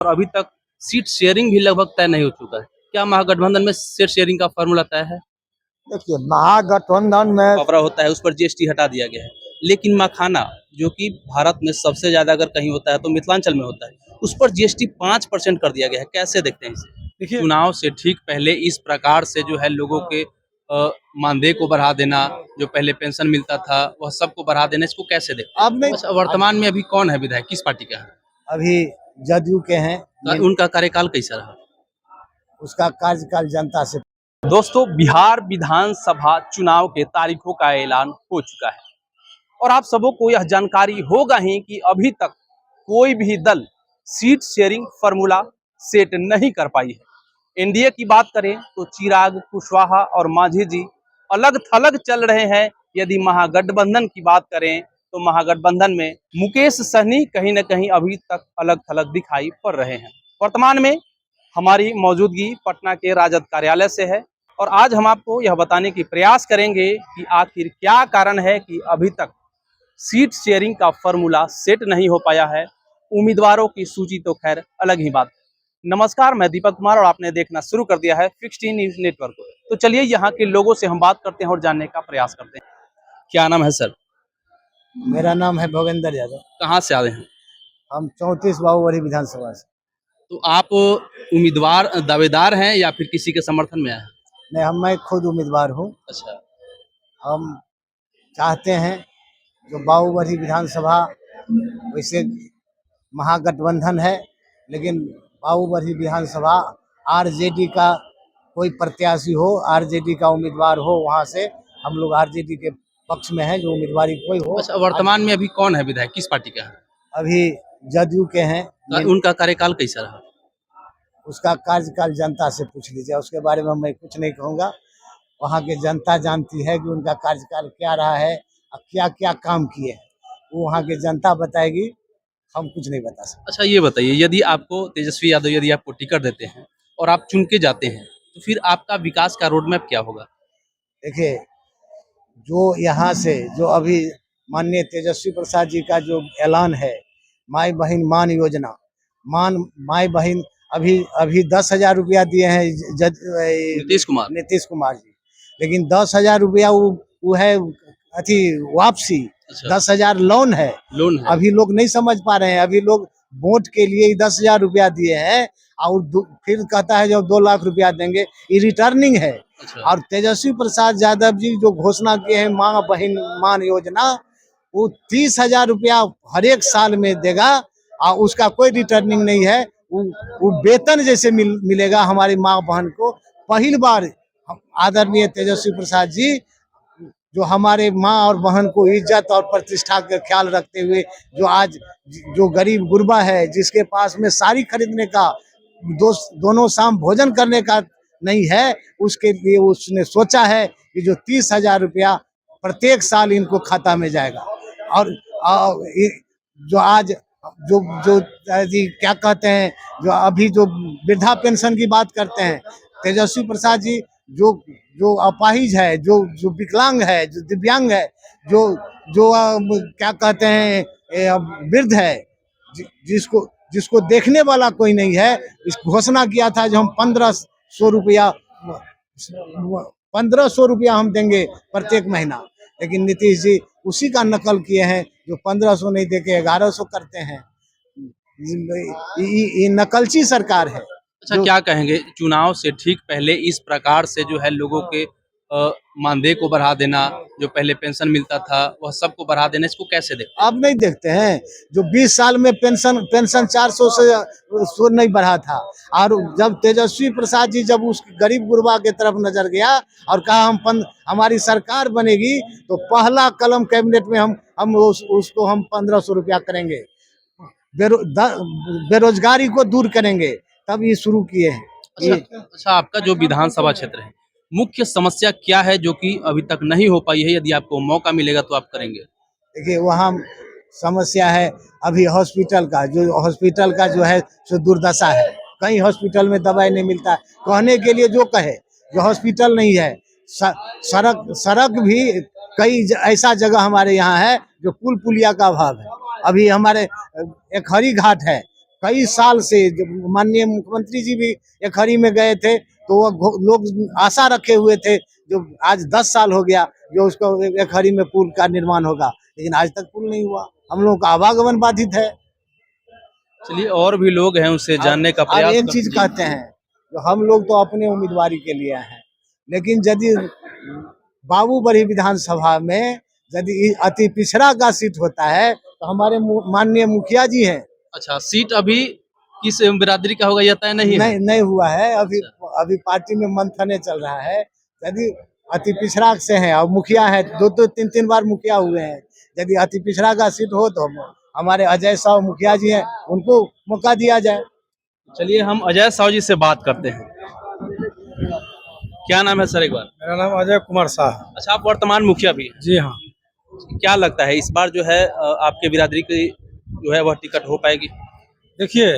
और अभी तक सीट शेयरिंग भी लगभग तय नहीं हो चुका है। क्या महागठबंधन में सीट शेयरिंग का फॉर्मूला तय है? देखिए, महागठबंधन में खबरा होता है उस पर जीएसटी हटा दिया गया है, लेकिन मखाना जो कि भारत में सबसे ज्यादा अगर कहीं होता है तो मिथिलांचल में होता है, उस पर जीएसटी 5% कर दिया गया है। कैसे देखते हैं इसे? देखिए, चुनाव से ठीक पहले इस प्रकार से जो है लोगों के मानदेय को बढ़ा देना, जो पहले पेंशन मिलता था वह सबको बढ़ा देना, इसको कैसे देखते हैं? अब नहीं। अच्छा, वर्तमान में अभी कौन है विधायक, किस पार्टी का है? अभी जदयू के हैं। उनका कार्यकाल कैसा रहा? उसका कार्यकाल जनता से। दोस्तों, बिहार विधानसभा चुनाव के तारीखों का ऐलान हो चुका है और आप सबों को यह जानकारी होगा ही कि अभी तक कोई भी दल सीट शेयरिंग फार्मूला सेट नहीं कर पाई है। एनडीए की बात करें तो चिराग कुशवाहा और मांझी जी अलग थलग चल रहे हैं। यदि महागठबंधन की बात करें तो महागठबंधन में मुकेश सहनी कहीं न कहीं अभी तक अलग थलग दिखाई पड़ रहे हैं। वर्तमान में हमारी मौजूदगी पटना के राजद कार्यालय से है और आज हम आपको यह बताने की प्रयास करेंगे कि आखिर क्या कारण है कि अभी तक सीट शेयरिंग का फॉर्मूला सेट नहीं हो पाया है। उम्मीदवारों की सूची तो खैर अलग ही बात है। नमस्कार, मैं दीपक कुमार और आपने देखना शुरू कर दिया है 16 न्यूज नेटवर्क को। तो चलिए यहाँ के लोगों से हम बात करते हैं और जानने का प्रयास करते हैं। क्या नाम है सर? मेरा नाम है भोगेंद्र यादव। कहाँ से आए हैं? हम 34 बाबूबड़ी विधानसभा से। तो आप उम्मीदवार दावेदार हैं या फिर किसी के समर्थन में आए हैं? नहीं, मैं खुद उम्मीदवार हूँ। अच्छा। हम चाहते हैं जो बाबूबड़ी विधानसभा, वैसे महागठबंधन है, लेकिन बाबूबड़ी विधानसभा आरजेडी का कोई प्रत्याशी हो, आरजेडी का उम्मीदवार हो, वहाँ से हम लोग आरजेडी के पक्ष में है। जो उम्मीदवारी कोई हो। अच्छा, वर्तमान में अभी कौन है विधायक, किस पार्टी का है? अभी जदयू के हैं। उनका कार्यकाल कैसा रहा? उसका कार्यकाल जनता से पूछ लीजिए, उसके बारे में मैं कुछ नहीं कहूँगा। वहाँ की जनता जानती है कि उनका कार्यकाल क्या रहा है और क्या क्या काम किए हैं, वो वहाँ की जनता बताएगी, हम कुछ नहीं बता सकते। अच्छा, ये बताइए, यदि आपको तेजस्वी यादव यदि आपको टिकट देते हैं और आप चुन के जाते हैं तो फिर आपका विकास का रोड मैप क्या होगा? देखिए, जो यहाँ से जो अभी माननीय तेजस्वी प्रसाद जी का जो ऐलान है, माई बहन मान योजना, माई बहन, अभी अभी 10,000 रुपया दिए हैं नीतीश कुमार जी, लेकिन 10,000 रुपया वो है अथी वापसी। अच्छा। 10,000 लोन है। अभी लोग नहीं समझ पा रहे हैं। अभी लोग वोट के लिए ही 10,000 रुपया दिए हैं और फिर कहता है जब 2 लाख रुपया देंगे, ये रिटर्निंग है। अच्छा। और तेजस्वी प्रसाद यादव जी जो घोषणा किए हैं माँ बहन मान योजना, वो 30,000 रुपया हर एक साल में देगा और उसका कोई रिटर्निंग नहीं है। वो वेतन जैसे मिलेगा हमारी माँ बहन को। पहली बार आदरणीय तेजस्वी प्रसाद जी जो हमारे माँ और बहन को इज्जत और प्रतिष्ठा का ख्याल रखते हुए, जो आज जो गरीब गुरबा है, जिसके पास में साड़ी खरीदने का, दोनों शाम भोजन करने का नहीं है, उसके लिए उसने सोचा है कि जो 30,000 रुपया प्रत्येक साल इनको खाता में जाएगा। और जो आज जो जो जी क्या कहते हैं, जो अभी जो वृद्धा पेंशन की बात करते हैं, तेजस्वी प्रसाद जी जो जो अपाहिज है, जो जो विकलांग है, जो दिव्यांग है, जो जो क्या कहते हैं वृद्ध है, जिसको जिसको देखने वाला कोई नहीं है, इस घोषणा किया था जो हम 1,500 रुपया हम देंगे प्रत्येक महीना, लेकिन नीतीश जी उसी का नकल किए हैं, जो 1,500 नहीं देके 1,100 करते हैं। ये नकलची सरकार है। अच्छा, क्या कहेंगे चुनाव से ठीक पहले इस प्रकार से जो है लोगों के मानदेय को बढ़ा देना, जो पहले पेंशन मिलता था वह सबको बढ़ा देना, इसको कैसे देखते हैं? अब नहीं देखते हैं जो 20 साल में पेंशन 400 से नहीं बढ़ा था। और जब तेजस्वी प्रसाद जी जब उस गरीब गुरबा के तरफ नजर गया और कहा हमारी सरकार बनेगी तो पहला कलम कैबिनेट में हम उसको हम 1,500 रुपया करेंगे, बेरोजगारी को दूर करेंगे, तब ये शुरू किए हैं। अच्छा, आपका जो विधानसभा क्षेत्र है, मुख्य समस्या क्या है जो कि अभी तक नहीं हो पाई है? यदि आपको मौका मिलेगा तो आप करेंगे? देखिए, वहाँ समस्या है अभी हॉस्पिटल का जो है सो दुर्दशा है। कहीं हॉस्पिटल में दवाई नहीं मिलता, कहने के लिए जो कहे, जो हॉस्पिटल नहीं है। सड़क भी कई ऐसा जगह हमारे यहाँ है जो पुल पुलिया का अभाव है। अभी हमारे एक हरी घाट है, कई साल से माननीय मुख्यमंत्री जी भी एक हरी में गए थे, तो वो लोग आशा रखे हुए थे, जो आज 10 साल हो गया जो उसको एक हरी में पुल का निर्माण होगा, लेकिन आज तक पुल नहीं हुआ। हम लोगों का आवागमन बाधित है। चलिए, और भी लोग हैं, उससे जानने का और प्रयास एक चीज करते कहते हैं, जो हम लोग तो अपने उम्मीदवारी के लिए हैं, लेकिन यदि बाबूबड़ी विधानसभा में यदि अति पिछड़ा का सीट होता है, तो हमारे माननीय मुखिया जी हैं, अच्छा, सीट अभी किस बिरादरी का होगा, यह तय नहीं है? नहीं हुआ है अभी। अच्छा। अभी पार्टी में मंथने चल रहा है। यदि अति पिछड़ा से हैं और मुखिया है, दो तीन तीन बार मुखिया हुए हैं, यदि अति पिछड़ा का सीट हो तो हमारे अजय साहु मुखिया जी हैं, उनको मौका दिया जाए। चलिए, हम अजय साहु जी से बात करते हैं। क्या नाम है सर, एक बार? मेरा नाम अजय कुमार शाह। अच्छा, आप वर्तमान मुखिया भी हैं। जी हाँ। क्या लगता है इस बार जो है आपके बिरादरी की जो है वह टिकट हो पाएगी? देखिए,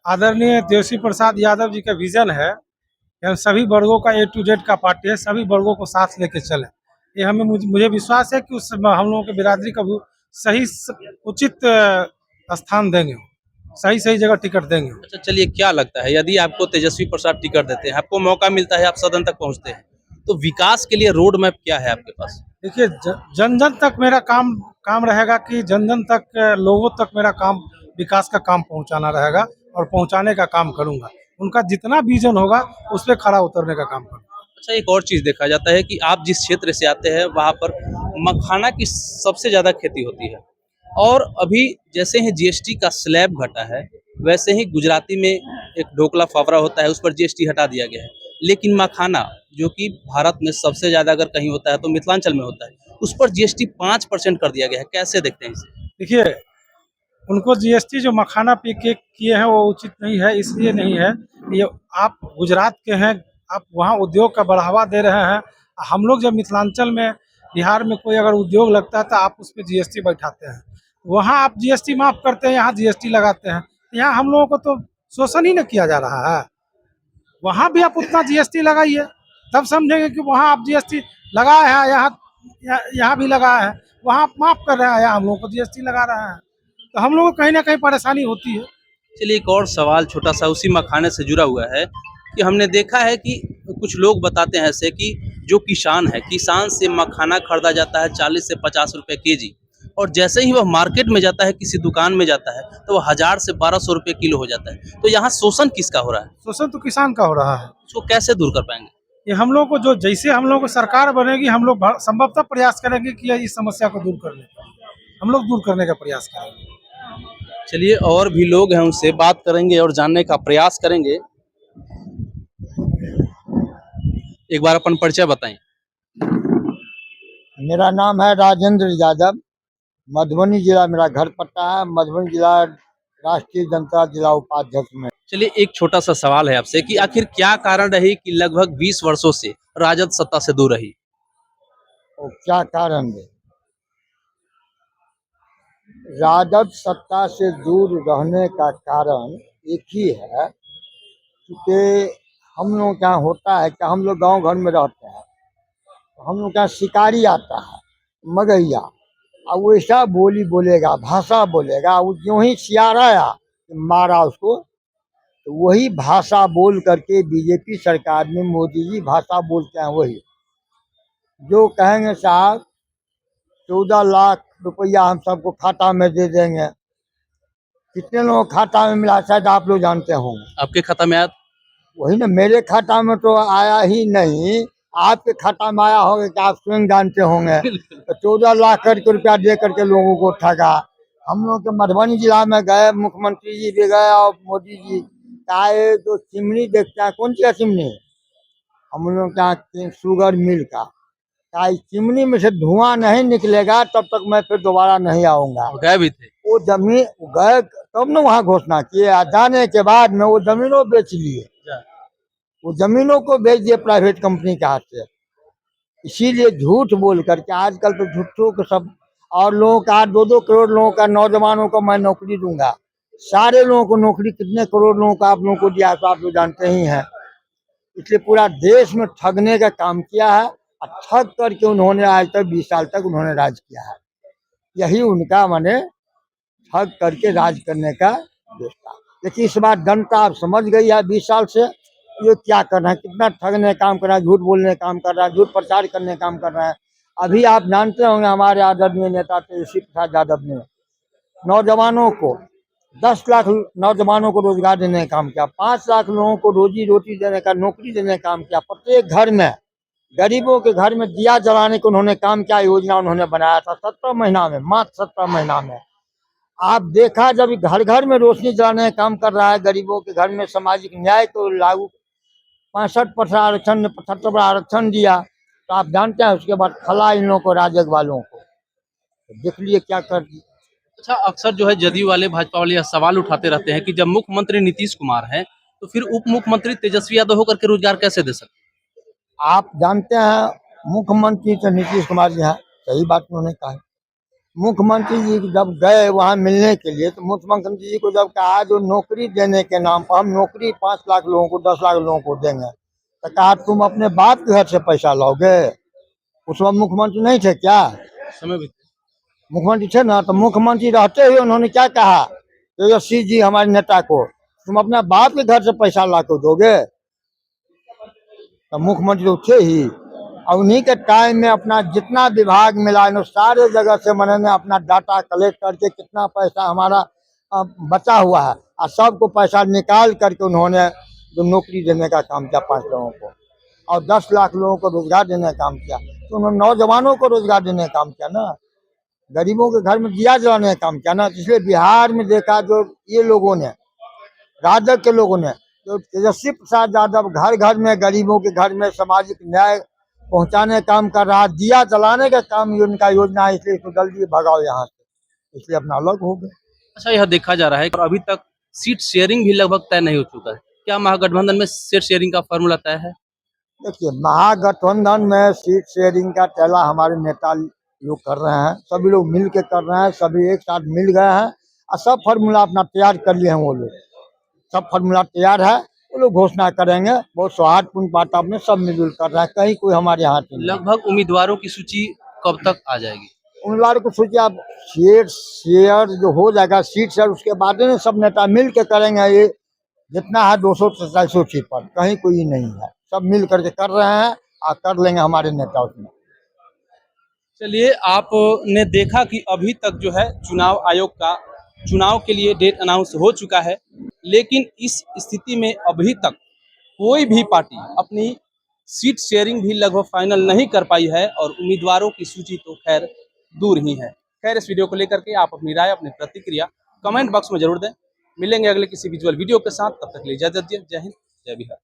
आदरणीय तेजस्वी प्रसाद यादव जी का विजन है कि हम सभी वर्गों का A to Z का पार्टी है, सभी वर्गों को साथ लेके चलें। ये हमें मुझे विश्वास है कि उस हम लोगों के बिरादरी का भी सही उचित स्थान देंगे, सही सही जगह टिकट देंगे। अच्छा, चलिए, क्या लगता है यदि आपको तेजस्वी प्रसाद टिकट देते हैं, आपको मौका मिलता है, आप सदन तक पहुंचते हैं, तो विकास के लिए रोड मैप क्या है आपके पास? देखिए, जन जन तक मेरा काम रहेगा कि जन जन तक लोगों तक मेरा काम विकास का काम पहुंचाना रहेगा और पहुंचाने का काम करूंगा। उनका जितना विजन होगा उस पर खरा उतरने का काम करूंगा। अच्छा, एक और चीज़ देखा जाता है कि आप जिस क्षेत्र से आते हैं वहाँ पर मखाना की सबसे ज़्यादा खेती होती है, और अभी जैसे ही जीएसटी का स्लैब घटा है, वैसे ही गुजराती में एक ढोकला फाफड़ा होता है, उस पर जीएसटी हटा दिया गया है। लेकिन मखाना, जो कि भारत में सबसे ज़्यादा अगर कहीं होता है तो मिथिलांचल में होता है, उस पर जीएसटी 5% कर दिया गया है। कैसे देखते हैं इसे? देखिए, उनको जीएसटी जो मखाना पे के किए हैं वो उचित नहीं है, इसलिए नहीं है। ये आप गुजरात के हैं, आप वहाँ उद्योग का बढ़ावा दे रहे हैं। हम लोग जब मिथिलांचल में, बिहार में कोई अगर उद्योग लगता है तो आप उस पर जीएसटी बैठाते हैं। वहाँ आप जीएसटी माफ़ करते हैं, यहाँ जीएसटी लगाते हैं। यहाँ हम लोगों को तो शोषण ही न किया जा रहा है। वहाँ भी आप उतना जीएसटी लगाइए, तब समझेंगे कि वहाँ आप जीएसटी लगाए हैं, यहाँ भी लगाया है। वहाँ आप माफ़ कर रहे हैं, यहाँ हम लोगों को जीएसटी लगा रहे हैं, तो हम लोगों को कहीं ना कहीं परेशानी होती है। चलिए, एक और सवाल छोटा सा उसी मखाने से जुड़ा हुआ है कि हमने देखा है कि कुछ लोग बताते हैं ऐसे कि जो किसान है, किसान से मखाना खरीदा जाता है 40 से 50 रुपए केजी, और जैसे ही वह मार्केट में जाता है, किसी दुकान में जाता है, तो वह 1000 से 1200 रुपए किलो हो जाता है। तो यहाँ शोषण किसका हो रहा है? शोषण तो किसान का हो रहा है। उसको कैसे दूर कर पाएंगे? ये हम लोग को, जो जैसे हम लोग को सरकार बनेगी, हम लोग संभवतः प्रयास करेंगे कि इस समस्या को दूर करने का, हम लोग दूर करने का प्रयास करेंगे। चलिए, और भी लोग हैं, उनसे बात करेंगे और जानने का प्रयास करेंगे। एक बार अपन परिचय बताएं। मेरा नाम है राजेंद्र यादव, मधुबनी जिला मेरा घर पट्टा है, मधुबनी जिला राष्ट्रीय जनता जिला उपाध्यक्ष में। चलिए, एक छोटा सा सवाल है आपसे कि आखिर क्या कारण रही कि लगभग 20 वर्षों से राजद सत्ता से दूर रही? और क्या कारण है? राजद सत्ता से दूर रहने का कारण एक ही है कि हम लोग क्या होता है कि हम लोग गांव घर में रहते हैं, हम लोग क्या शिकारी आता है मगैया, अब वैसा बोली बोलेगा, भाषा बोलेगा, वो जो ही सियारा आया मारा उसको, तो वही भाषा बोल करके बीजेपी सरकार में मोदी जी भाषा बोलते हैं। वही जो कहेंगे साहब 14 लाख रुपया हम सबको खाता में दे देंगे, कितने लोगों को खाता में मिला शायद आप लोग जानते होंगे। आपके खाता में आया? वही ना, मेरे खाता में तो आया ही नहीं, आपके खाता में आया होगा कि आप स्वयं जानते होंगे। तो 14 लाख करके रुपया दे करके लोगों को ठगा। हम लोग के मधुबनी जिला में गए, मुख्यमंत्री जी भी गए और मोदी जी आए, तो चिमनी देखते हैं, कौन सी चिमनी? हम लोग क्या शुगर मिल का चिमनी में से धुआं नहीं निकलेगा तब तक मैं फिर दोबारा नहीं आऊंगा। गए भी थे? वो जमीन गए तब ना वहाँ घोषणा किए, जाने के बाद में वो जमीनों बेच लिए, वो जमीनों को बेच दिए प्राइवेट कंपनी के हाथ से। इसीलिए झूठ बोल करके आजकल तो झूठों को सब, और लोगों का 2-2 करोड़ लोगों का, नौजवानों को मैं नौकरी दूंगा, सारे लोगों को नौकरी, कितने करोड़ लोगों का आप लोगों को दिया तो आप लोग जानते ही हैं। इसलिए पूरा देश में ठगने का काम किया है, और ठग करके उन्होंने आज तक 20 साल तक उन्होंने राज किया है। यही उनका माने ठग करके राज करने का व्यवस्था। लेकिन इस बार जनता आप समझ गई है 20 साल से ये क्या कर रहा है, कितना ठगने का काम कर रहा है, झूठ बोलने का काम कर रहा है, झूठ प्रचार करने का काम कर रहा है। अभी आप जानते होंगे हमारे आदरणीय नेता तेजस्वी प्रसाद यादव ने नौजवानों को 10 लाख नौजवानों को रोजगार देने का काम किया, 5 लाख लोगों को रोजी रोटी देने का, नौकरी देने का काम किया। प्रत्येक घर में गरीबों के घर में दिया जलाने को उन्होंने काम किया, योजना उन्होंने बनाया था 17 महीना में, मात्र 17 महीना में। आप देखा जब घर घर में रोशनी जलाने का काम कर रहा है, गरीबों के घर में सामाजिक न्याय को लागू 65% आरक्षण ने 75 आरक्षण दिया, तो आप जानते हैं उसके बाद खला इन लोगों को, राजग वालों को तो देख लिए क्या कर दिया। अच्छा, अक्सर जो है जदयू वाले, भाजपा वाले यह सवाल उठाते रहते हैं कि जब मुख्यमंत्री नीतीश कुमार हैं तो फिर उप मुख्यमंत्री तेजस्वी यादव होकर के रोजगार कैसे दे सकते हैं? आप जानते हैं मुख्यमंत्री तो नीतीश कुमार जी हैं, सही बात उन्होंने कहा है। मुख्यमंत्री जी जब गए वहाँ मिलने के लिए तो मुख्यमंत्री जी को जब कहा जो नौकरी देने के नाम पर हम नौकरी 5 लाख लोगों को 10 लाख लोगों को देंगे, तो कहा तुम अपने बाप के घर से पैसा लाओगे। उस वक्त मुख्यमंत्री नहीं थे क्या? समय भी मुख्यमंत्री थे ना, तो मुख्यमंत्री रहते हुए उन्होंने क्या कहा तेजस्वी जी हमारे नेता को, तुम अपने बाप के घर से पैसा ला के दोगे। तो मुख्यमंत्री तो थे ही, और उन्हीं के टाइम में अपना जितना विभाग मिला इन सारे जगह से मैंने अपना डाटा कलेक्ट करके कितना पैसा हमारा बचा हुआ है और सबको पैसा निकाल करके उन्होंने जो नौकरी देने का काम किया 5 लोगों को, और 10 लाख लोगों को रोजगार देने का काम किया। तो उन्होंने नौजवानों को रोजगार देने का काम किया ना, गरीबों के घर में दिया जलाने का काम किया ना। इसलिए बिहार में देखा जो ये लोगों ने, राजग के लोगों ने, जो तेजस्वी प्रसाद यादव घर घर में गरीबों के घर में सामाजिक न्याय पहुंचाने का काम कर रहा है, दिया जलाने का काम उनका योजना है, इसलिए इसको जल्दी भगाओ यहाँ से, इसलिए अपना अलग हो गए। अच्छा, यह देखा जा रहा है कि अभी तक सीट शेयरिंग भी लगभग तय नहीं हो चुका है। क्या महागठबंधन में सीट शेयरिंग का फॉर्मूला तय है? देखिए महागठबंधन में सीट शेयरिंग का पहला हमारे नेता लोग कर रहे हैं, सभी लोग मिल के कर रहे हैं, सभी एक साथ मिल गए हैं और सब फार्मूला अपना तैयार कर लिए हैं। वो लोग सब फार्मूला तैयार है, वो लोग घोषणा करेंगे। बहुत सौहार्दपूर्ण वातावरण में सब मिलजुल कर रहा है, कहीं कोई हमारे यहाँ नहीं। लगभग उम्मीदवारों की सूची कब तक आ जाएगी? उम्मीदवार को सोचिए आप, शेयर जो हो जाएगा सीट शेयर, उसके बाद में सब नेता मिल के करेंगे। ये जितना है 200 से 400 सीट पर, कहीं कोई नहीं है, सब मिल करके कर रहे हैं और कर लेंगे हमारे नेता उसमें। चलिए, आपने देखा कि अभी तक जो है चुनाव आयोग का चुनाव के लिए डेट अनाउंस हो चुका है, लेकिन इस स्थिति में अभी तक कोई भी पार्टी अपनी सीट शेयरिंग भी लगभग फाइनल नहीं कर पाई है और उम्मीदवारों की सूची तो खैर दूर ही है। खैर, इस वीडियो को लेकर के आप अपनी राय, अपनी प्रतिक्रिया कमेंट बॉक्स में जरूर दें। मिलेंगे अगले किसी विजुअल वीडियो के साथ, तब तक के लिए इजाजत दिए। जय हिंद, जय बिहार।